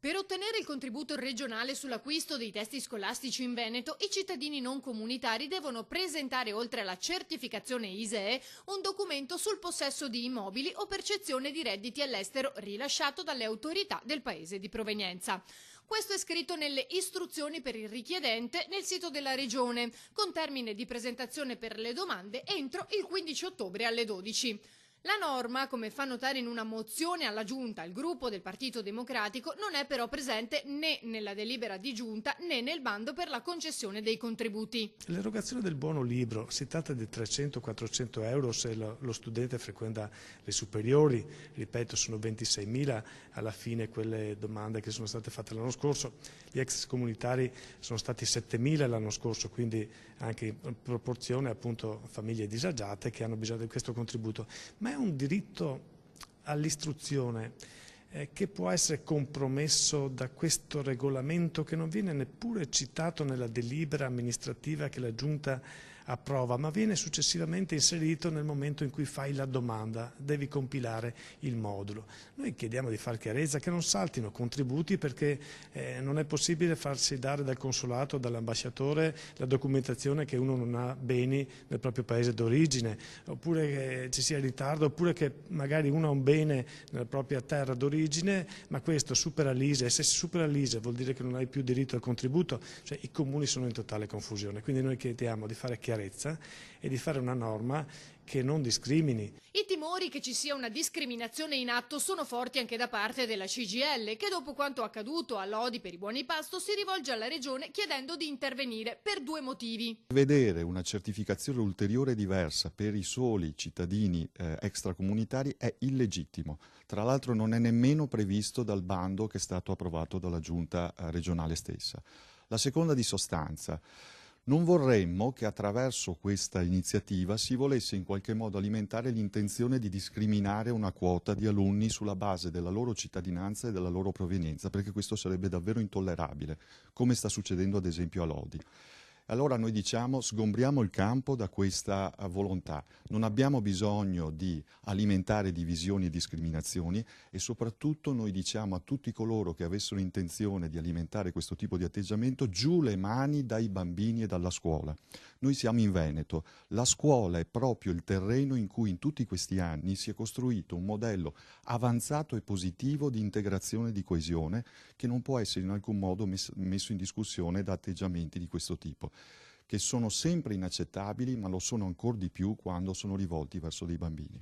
Per ottenere il contributo regionale sull'acquisto dei testi scolastici in Veneto, i cittadini non comunitari devono presentare, oltre alla certificazione ISEE, un documento sul possesso di immobili o percezione di redditi all'estero rilasciato dalle autorità del paese di provenienza. Questo è scritto nelle istruzioni per il richiedente nel sito della Regione, con termine di presentazione per le domande entro il 15 ottobre alle 12. La norma, come fa notare in una mozione alla Giunta il gruppo del Partito Democratico, non è però presente né nella delibera di Giunta né nel bando per la concessione dei contributi. L'erogazione del buono libro, si tratta di 300-400 euro se lo studente frequenta le superiori, ripeto sono 26.000 alla fine quelle domande che sono state fatte l'anno scorso, gli ex comunitari sono stati 7.000 l'anno scorso, quindi anche in proporzione appunto famiglie disagiate che hanno bisogno di questo contributo, ma è un diritto all'istruzione che può essere compromesso da questo regolamento che non viene neppure citato nella delibera amministrativa che la Giunta approva, ma viene successivamente inserito nel momento in cui fai la domanda, devi compilare il modulo. Noi chiediamo di fare chiarezza, che non saltino contributi perché non è possibile farsi dare dal consolato o dall'ambasciatore la documentazione che uno non ha beni nel proprio paese d'origine, oppure che ci sia ritardo, oppure che magari uno ha un bene nella propria terra d'origine, ma questo supera l'ISEE, e se si supera l'ISEE vuol dire che non hai più diritto al contributo, cioè i comuni sono in totale confusione, quindi noi chiediamo di fare chiarezza e di fare una norma che non discrimini. I timori che ci sia una discriminazione in atto sono forti anche da parte della CGIL, che dopo quanto accaduto a Lodi per i buoni pasto si rivolge alla Regione chiedendo di intervenire per due motivi. Vedere una certificazione ulteriore diversa per i soli cittadini extracomunitari è illegittimo. Tra l'altro non è nemmeno previsto dal bando che è stato approvato dalla Giunta regionale stessa. La seconda di sostanza. Non vorremmo che attraverso questa iniziativa si volesse in qualche modo alimentare l'intenzione di discriminare una quota di alunni sulla base della loro cittadinanza e della loro provenienza, perché questo sarebbe davvero intollerabile, come sta succedendo ad esempio a Lodi. Allora noi diciamo sgombriamo il campo da questa volontà, non abbiamo bisogno di alimentare divisioni e discriminazioni e soprattutto noi diciamo a tutti coloro che avessero intenzione di alimentare questo tipo di atteggiamento giù le mani dai bambini e dalla scuola. Noi siamo in Veneto, la scuola è proprio il terreno in cui in tutti questi anni si è costruito un modello avanzato e positivo di integrazione e di coesione che non può essere in alcun modo messo in discussione da atteggiamenti di questo tipo, che sono sempre inaccettabili, ma lo sono ancor di più quando sono rivolti verso dei bambini.